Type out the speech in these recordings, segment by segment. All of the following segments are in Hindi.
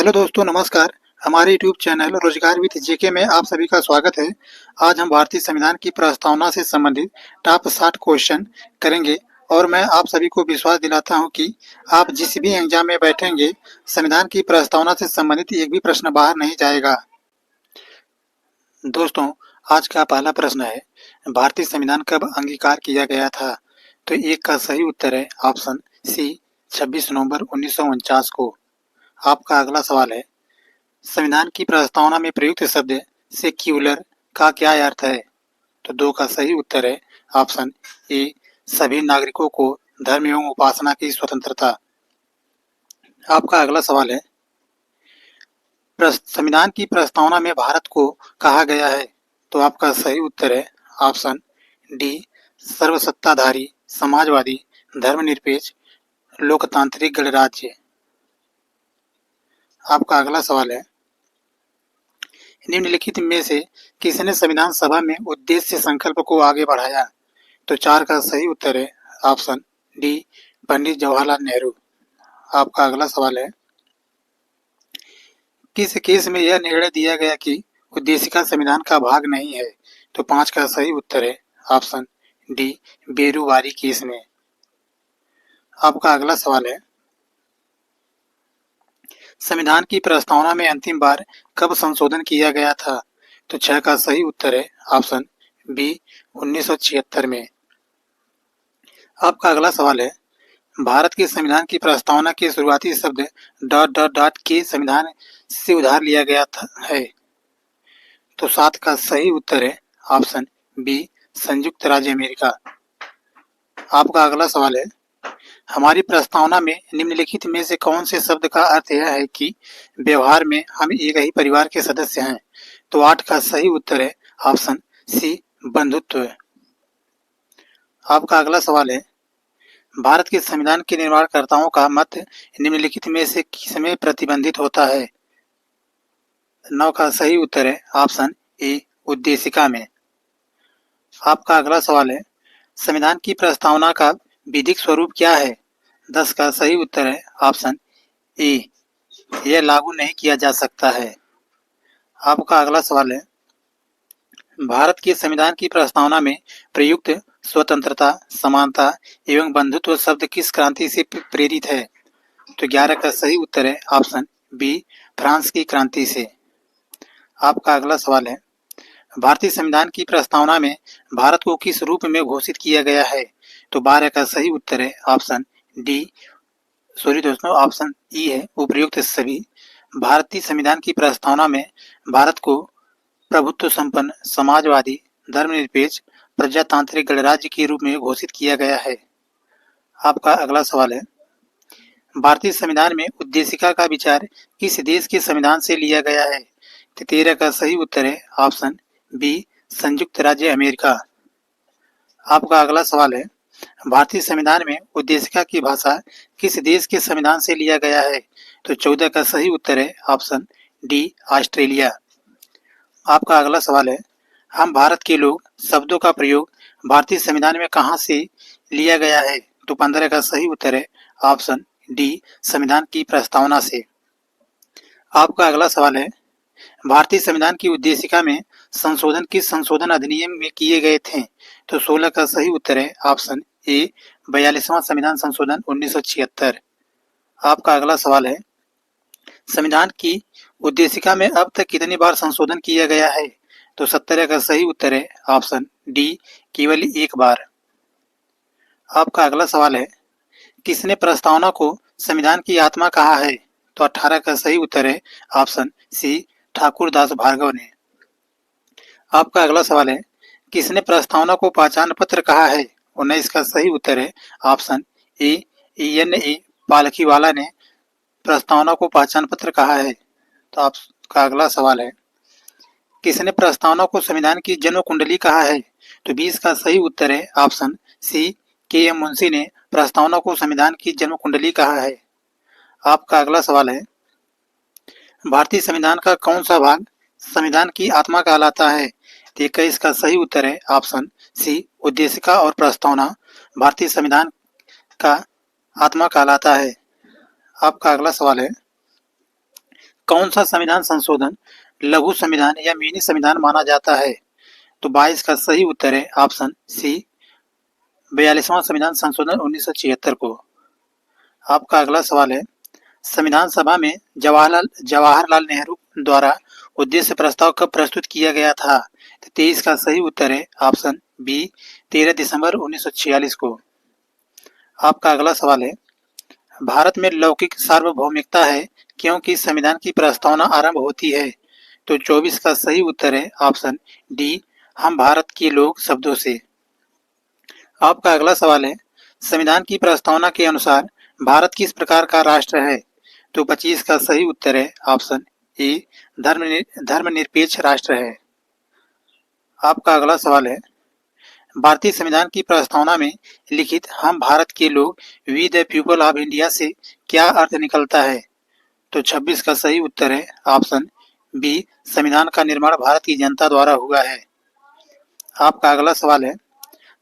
हेलो दोस्तों, नमस्कार। हमारे यूट्यूब चैनल रोजगार विद जेके में आप सभी का स्वागत है। आज हम भारतीय संविधान की प्रस्तावना से संबंधित टॉप 60 क्वेश्चन करेंगे और मैं आप सभी को विश्वास दिलाता हूं कि आप जिस भी एग्जाम में बैठेंगे, संविधान की प्रस्तावना से संबंधित एक भी प्रश्न बाहर नहीं जाएगा। दोस्तों, आज का पहला प्रश्न है, भारतीय संविधान कब अंगीकार किया गया था? तो एक का सही उत्तर है ऑप्शन सी, 26 नवंबर 1949 को। आपका अगला सवाल है, संविधान की प्रस्तावना में प्रयुक्त शब्द सेक्युलर का क्या अर्थ है? तो दो का सही उत्तर है ऑप्शन ए, सभी नागरिकों को धर्म एवं उपासना की स्वतंत्रता। आपका अगला सवाल है, संविधान की प्रस्तावना में भारत को कहा गया है? तो आपका सही उत्तर है ऑप्शन डी, सर्वसत्ताधारी, समाजवादी, धर्मनिरपेक्ष, लोकतांत्रिक गणराज्य। आपका अगला सवाल है, निम्नलिखित में से किसने संविधान सभा में उद्देश्य संकल्प को आगे बढ़ाया? तो चार का सही उत्तर है ऑप्शन डी, पंडित जवाहरलाल नेहरू। आपका अगला सवाल है, किस केस में यह निर्णय दिया गया कि उद्देशिका संविधान का भाग नहीं है? तो पांच का सही उत्तर है ऑप्शन डी, बेरुवारी केस में। आपका अगला सवाल है, संविधान की प्रस्तावना में अंतिम बार कब संशोधन किया गया था? तो छह का सही उत्तर है ऑप्शन बी, 1976 में। आपका अगला सवाल है, भारत के संविधान की प्रस्तावना के शुरुआती शब्द ... के संविधान से उधार लिया गया है? तो सात का सही उत्तर है ऑप्शन बी, संयुक्त राज्य अमेरिका। आपका अगला सवाल है, हमारी प्रस्तावना में निम्नलिखित में से कौन से शब्द का अर्थ यह है कि व्यवहार में हम एक ही परिवार के सदस्य हैं? तो आठ का सही उत्तर है ऑप्शन सी, बंधुत्व। आपका अगला सवाल है, भारत के संविधान के निर्माणकर्ताओं का मत निम्नलिखित में से किसमें प्रतिबंधित होता है? नौ का सही उत्तर है ऑप्शन ए, उद्देशिका में। आपका अगला सवाल है, संविधान की प्रस्तावना का विधिक स्वरूप क्या है? 10 का सही उत्तर है ऑप्शन ए, यह लागू नहीं किया जा सकता है। आपका अगला सवाल है, भारत के संविधान की प्रस्तावना में प्रयुक्त स्वतंत्रता, समानता एवं बंधुत्व शब्द किस क्रांति से प्रेरित है? तो 11 का सही उत्तर है ऑप्शन बी, फ्रांस की क्रांति से। आपका अगला सवाल है, भारतीय संविधान की प्रस्तावना में भारत को किस रूप में घोषित किया गया है? तो 12 का सही उत्तर है ऑप्शन डी, ऑप्शन ई है उपयुक्त सभी। भारतीय संविधान की प्रस्तावना में भारत को प्रभुत्व संपन्न, समाजवादी, धर्मनिरपेक्ष, प्रजातांत्रिक गणराज्य के रूप में घोषित किया गया है। आपका अगला सवाल है, भारतीय संविधान में उद्देशिका का विचार किस देश के संविधान से लिया गया है? 13 का सही उत्तर है ऑप्शन बी, संयुक्त राज्य अमेरिका। आपका अगला सवाल है, भारतीय संविधान में उद्देशिका की भाषा किस देश के संविधान से लिया गया है? तो 14 का सही उत्तर है ऑप्शन डी, ऑस्ट्रेलिया। आपका अगला सवाल है, हम भारत के लोग शब्दों का प्रयोग भारतीय संविधान में कहां से लिया गया है? तो 15 का सही उत्तर है ऑप्शन डी, संविधान की प्रस्तावना से। आपका अगला सवाल है, भारतीय संविधान की उद्देशिका में संशोधन किस संशोधन अधिनियम में किए गए थे? तो 16 का सही उत्तर है ऑप्शन ए, 42वां संविधान संशोधन 1976। आपका अगला सवाल है, संविधान की उद्देशिका में अब तक कितनी बार संशोधन किया गया है? तो 17 का सही उत्तर है ऑप्शन डी, केवल एक बार। आपका अगला सवाल है, किसने प्रस्तावना को संविधान की आत्मा कहा है? तो 18 का सही उत्तर है ऑप्शन सी, ठाकुर दास भार्गव ने। आपका अगला सवाल है, किसने प्रस्तावना को पहचान पत्र कहा है? 19 का सही उत्तर है ऑप्शन ए, ENA पालखीवाला ने प्रस्तावना को पहचान पत्र कहा है। तो आपका अगला सवाल है, किसने प्रस्तावना को संविधान की जन्म कुंडली कहा है? तो 20 का सही उत्तर है ऑप्शन सी, KM मुंशी ने प्रस्तावना को संविधान की जन्म कुंडली कहा है। आपका अगला सवाल है, भारतीय संविधान का कौन सा भाग संविधान की आत्मा कहलाता है? 21 का सही उत्तर है ऑप्शन सी, उद्देशिका और प्रस्तावना भारतीय संविधान का आत्मा कहलाता है। आपका अगला सवाल है, कौन सा संविधान संशोधन लघु संविधान या मिनी संविधान माना जाता है? तो 22 का सही उत्तर है ऑप्शन सी 42वां संविधान संशोधन 1976 को। आपका अगला सवाल है, संविधान सभा में जवाहरलाल नेहरू द्वारा उद्देश्य प्रस्ताव कब प्रस्तुत किया गया था? तो 23 का सही उत्तर है ऑप्शन बी 13 दिसंबर 1946 को। आपका अगला सवाल है, भारत में लौकिक सार्वभौमिकता है क्योंकि संविधान की प्रस्तावना आरंभ होती है। तो 24 का सही उत्तर है ऑप्शन डी हम भारत के लोग शब्दों से। आपका अगला सवाल है, संविधान की प्रस्तावना के अनुसार भारत किस प्रकार का राष्ट्र है? तो 25 का सही उत्तर है ऑप्शन ए धर्मनिरपेक्ष राष्ट्र है। आपका अगला सवाल है, भारतीय संविधान की प्रस्तावना में लिखित हम भारत के लोग we the people of India से क्या अर्थ निकलता है? तो 26 का सही उत्तर है ऑप्शन बी संविधान का निर्माण भारत की जनता द्वारा हुआ है। आपका अगला सवाल है,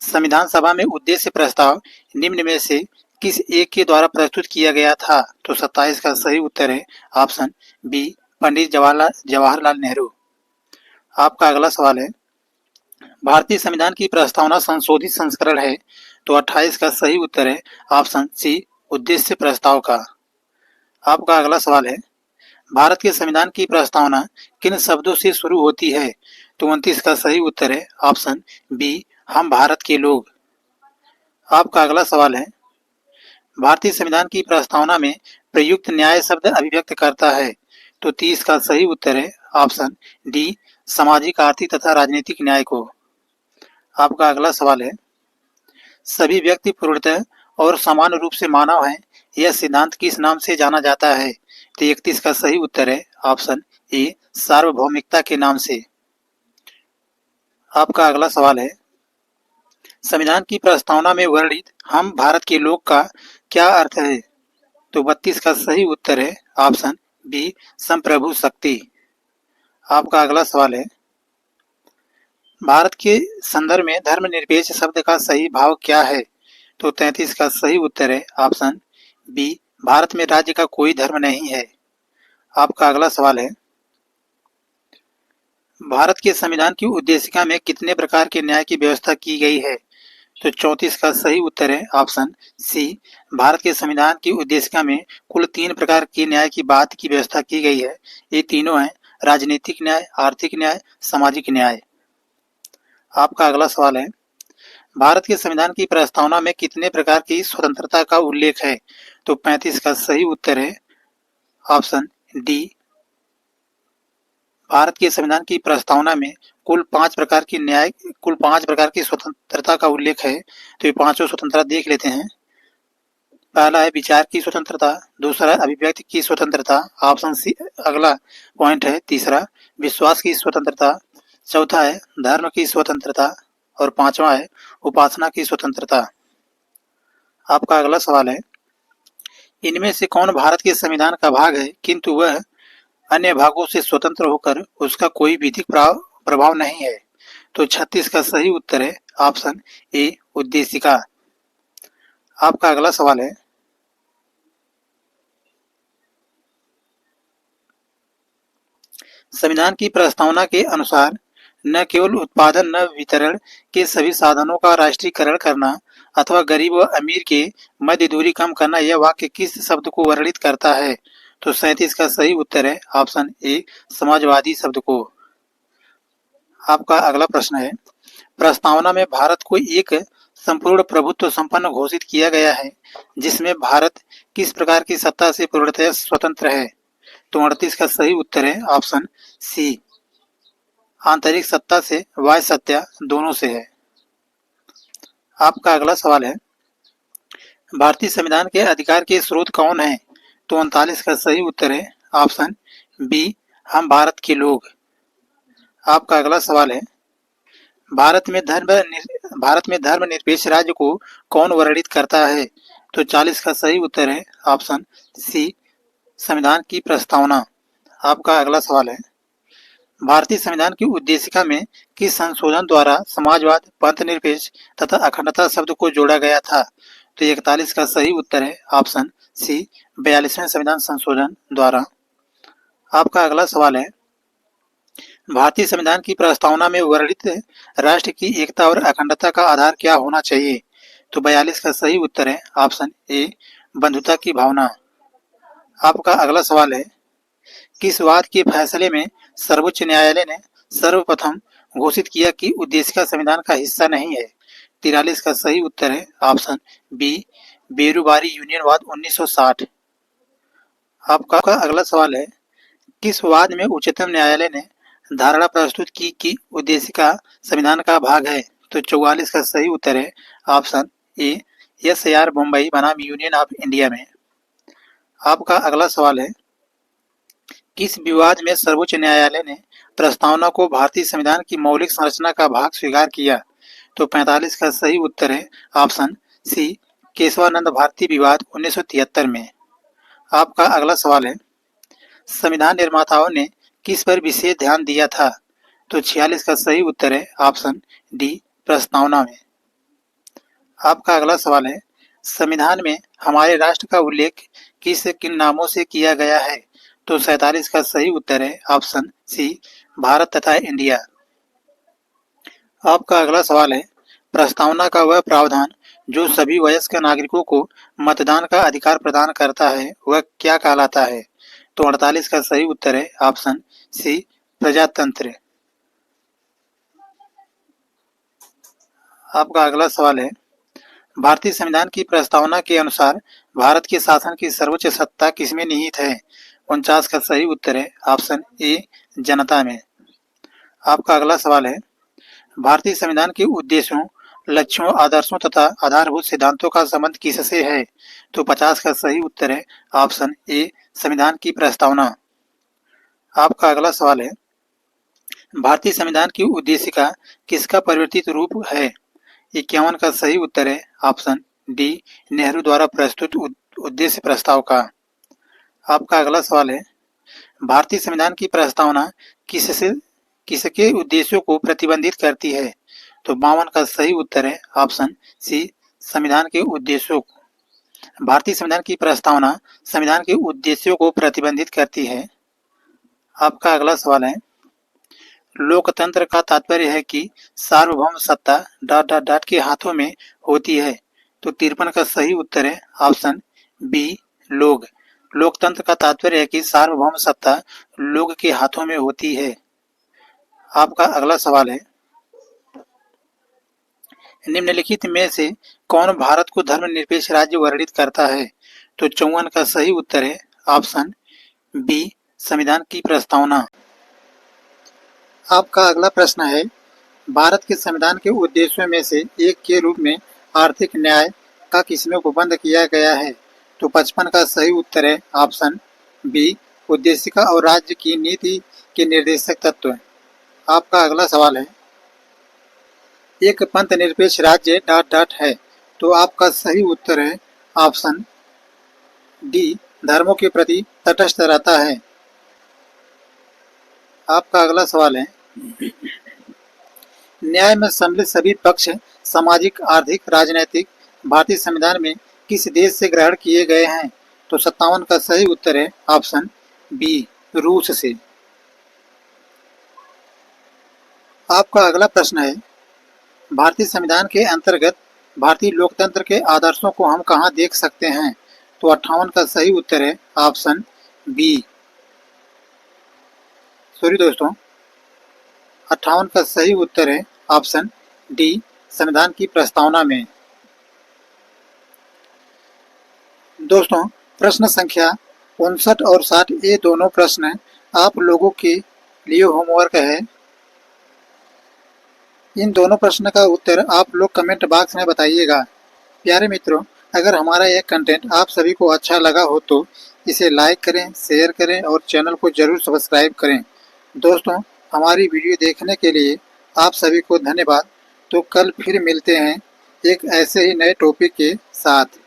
संविधान सभा में उद्देश्य प्रस्ताव निम्न में से किस एक के द्वारा प्रस्तुत किया गया था? तो 27 का सही उत्तर है ऑप्शन बी पंडित जवाहरलाल नेहरू। आपका अगला सवाल है, भारतीय संविधान की प्रस्तावना संशोधित संस्करण है। तो 28 का सही उत्तर है ऑप्शन सी उद्देश्य प्रस्ताव का। आपका अगला सवाल है, भारत के संविधान की प्रस्तावना किन शब्दों से शुरू होती है? तो 29 का सही उत्तर है ऑप्शन बी हम भारत के लोग। आपका अगला सवाल है, भारतीय संविधान की प्रस्तावना में प्रयुक्त न्याय शब्द अभिव्यक्त करता है। तो 30 का सही उत्तर है ऑप्शन डी सामाजिक आर्थिक तथा राजनीतिक न्याय को। आपका अगला सवाल है, सभी व्यक्ति पूर्णतः और समान रूप से मानव हैं, यह सिद्धांत किस नाम से जाना जाता है? तो 31 का सही उत्तर है ऑप्शन ए सार्वभौमिकता के नाम से। आपका अगला सवाल है, संविधान की प्रस्तावना में वर्णित हम भारत के लोग का क्या अर्थ है? तो 32 का सही उत्तर है ऑप्शन बी संप्रभु शक्ति। आपका अगला सवाल है, भारत के संदर्भ में धर्मनिरपेक्ष शब्द का सही भाव क्या है? तो 33 का सही उत्तर है ऑप्शन बी भारत में राज्य का कोई धर्म नहीं है। आपका अगला सवाल है, भारत के संविधान की उद्देशिका में कितने प्रकार के न्याय की व्यवस्था की गई है? तो 34 का सही उत्तर है ऑप्शन सी भारत के संविधान की उद्देशिका में कुल 3 प्रकार के न्याय की बात की व्यवस्था की गई है। ये तीनों हैं राजनीतिक न्याय, आर्थिक न्याय, सामाजिक न्याय। आपका अगला सवाल है, भारत के संविधान की प्रस्तावना में कितने प्रकार की स्वतंत्रता का उल्लेख है? तो 35 का सही उत्तर है ऑप्शन डी भारत के संविधान की प्रस्तावना में कुल 5 प्रकार की स्वतंत्रता का उल्लेख है। तो ये पांचों स्वतंत्रता देख लेते हैं। पहला है विचार की स्वतंत्रता, दूसरा अभिव्यक्ति की स्वतंत्रता, ऑप्शन सी अगला पॉइंट है तीसरा विश्वास की स्वतंत्रता, चौथा है धर्म की स्वतंत्रता और पांचवा है उपासना की स्वतंत्रता। आपका अगला सवाल है, इनमें से कौन भारत के संविधान का भाग है किंतु वह अन्य भागों से स्वतंत्र होकर उसका कोई विधिक प्रभाव नहीं है? तो 36 का सही उत्तर है ऑप्शन ए उद्देशिका। आपका अगला सवाल है, संविधान की प्रस्तावना के अनुसार न केवल उत्पादन न वितरण के सभी साधनों का राष्ट्रीयकरण करना अथवा गरीब व अमीर के मध्य दूरी कम करना यह वाक्य किस शब्द को वर्णित करता है? तो 37 का सही उत्तर है ऑप्शन ए समाजवादी शब्द को। आपका अगला प्रश्न है, प्रस्तावना में भारत को एक संपूर्ण प्रभुत्व संपन्न घोषित किया गया है जिसमें भारत किस प्रकार की सत्ता से पूर्णतः स्वतंत्र है? तो 38 का सही उत्तर है ऑप्शन सी आंतरिक सत्ता से बाह्य सत्ता दोनों से है। आपका अगला सवाल है, भारतीय संविधान के अधिकार के स्रोत कौन है? तो 39 का सही उत्तर है ऑप्शन बी हम भारत के लोग। आपका अगला सवाल है, भारत में धर्मनिरपेक्ष राज्य को कौन वर्णित करता है? तो 40 का सही उत्तर है ऑप्शन सी संविधान की प्रस्तावना। आपका अगला सवाल है, भारतीय संविधान की उद्देशिका में किस संशोधन द्वारा समाजवाद, पंथनिरपेक्ष तथा अखंडता शब्द को जोड़ा गया था? तो 41 का सही उत्तर है ऑप्शन सी 42वें संविधान संशोधन द्वारा। आपका अगला सवाल है, भारतीय संविधान की प्रस्तावना में वर्णित राष्ट्र की एकता और अखंडता का आधार क्या होना चाहिए? तो 42 का सही उत्तर है ऑप्शन ए, बंधुता की भावना। आपका अगला सवाल है, किस वाद के फैसले में सर्वोच्च न्यायालय ने सर्वप्रथम घोषित किया कि उद्देशिका संविधान का हिस्सा नहीं है? 43 का सही उत्तर है ऑप्शन बी, बेरूबारी यूनियनवाद 1960। आपका अगला सवाल है, किस वाद में उच्चतम न्यायालय ने धारणा प्रस्तुत की कि उद्देशिका संविधान का भाग है? तो 44 का सही उत्तर है ऑप्शन ए, SAR मुंबई बनाम यूनियन ऑफ इंडिया में। आपका अगला सवाल है, किस विवाद में सर्वोच्च न्यायालय ने प्रस्तावना को भारतीय संविधान की मौलिक संरचना का भाग स्वीकार किया? तो 45 का सही उत्तर है ऑप्शन सी, केशवानंद भारती विवाद 1973 में। आपका अगला सवाल है, संविधान निर्माताओं ने किस पर विशेष ध्यान दिया था? तो 46 का सही उत्तर है ऑप्शन डी, प्रस्तावना में। आपका अगला सवाल है, संविधान में हमारे राष्ट्र का उल्लेख किन नामों से किया गया है? तो 47 का सही उत्तर है ऑप्शन सी, भारत तथा इंडिया। आपका अगला सवाल है, प्रस्तावना का वह प्रावधान जो सभी वयस्क नागरिकों को मतदान का अधिकार प्रदान करता है वह क्या कहलाता है? तो 48 का सही उत्तर है ऑप्शन सी, प्रजातंत्र। आपका अगला सवाल है, भारतीय संविधान की प्रस्तावना के अनुसार भारत के शासन की सर्वोच्च सत्ता किसमें निहित है? 49 का सही उत्तर है ऑप्शन ए, जनता में। आपका अगला सवाल है, भारतीय संविधान के उद्देश्यों, लक्ष्यों, आदर्शों तथा आधारभूत सिद्धांतों का संबंध किससे है? तो 50 का सही उत्तर है ऑप्शन ए, संविधान की प्रस्तावना। आपका अगला सवाल है, भारतीय संविधान की उद्देशिका किसका परिवर्तित रूप है? 51 का सही उत्तर है ऑप्शन डी, नेहरू द्वारा प्रस्तुत उद्देश्य प्रस्ताव का। आपका अगला सवाल है, भारतीय संविधान की प्रस्तावना किसके उद्देश्यों को प्रतिबंधित करती है? तो 52 का सही उत्तर है ऑप्शन सी, संविधान के उद्देश्यों को। भारतीय संविधान की प्रस्तावना संविधान के उद्देश्यों को प्रतिबंधित करती है। आपका अगला सवाल है, लोकतंत्र का तात्पर्य है कि सार्वभौम सत्ता ... के हाथों में होती है। तो 53 का सही उत्तर है ऑप्शन बी, लोग। लोकतंत्र का तात्पर्य है कि सार्वभौम सत्ता लोग के हाथों में होती है। आपका अगला सवाल है, निम्नलिखित में से कौन भारत को धर्मनिरपेक्ष राज्य वर्णित करता है? तो 54 का सही उत्तर है ऑप्शन बी, संविधान की प्रस्तावना। आपका अगला प्रश्न है, भारत के संविधान के उद्देश्यों में से एक के रूप में आर्थिक न्याय का किसमें उपबंध किया गया है? तो 55 का सही उत्तर है ऑप्शन बी, उद्देशिका और राज्य की नीति के निर्देशक तत्व। आपका अगला सवाल है, एक पंथ निरपेक्ष राज्य ... है। तो आपका सही उत्तर है ऑप्शन डी, धर्मों के प्रति तटस्थ रहता है। आपका अगला सवाल है, न्याय में सम्मिलित सभी पक्ष सामाजिक, आर्थिक, राजनैतिक भारतीय संविधान में किस देश से ग्रहण किए गए हैं? तो 57 का सही उत्तर है ऑप्शन बी, रूस से। आपका अगला प्रश्न है, भारतीय संविधान के अंतर्गत भारतीय लोकतंत्र के आदर्शों को हम कहाँ देख सकते हैं? तो 58 का सही उत्तर है ऑप्शन बी। सॉरी दोस्तों, 58 का सही उत्तर है ऑप्शन डी, संविधान की प्रस्तावना में। दोस्तों, प्रश्न संख्या 59 और 60 ये दोनों प्रश्न आप लोगों के लिए होमवर्क है। इन दोनों प्रश्न का उत्तर आप लोग कमेंट बॉक्स में बताइएगा। प्यारे मित्रों, अगर हमारा यह कंटेंट आप सभी को अच्छा लगा हो तो इसे लाइक करें, शेयर करें और चैनल को जरूर सब्सक्राइब करें। दोस्तों, हमारी वीडियो देखने के लिए आप सभी को धन्यवाद। तो कल फिर मिलते हैं एक ऐसे ही नए टॉपिक के साथ।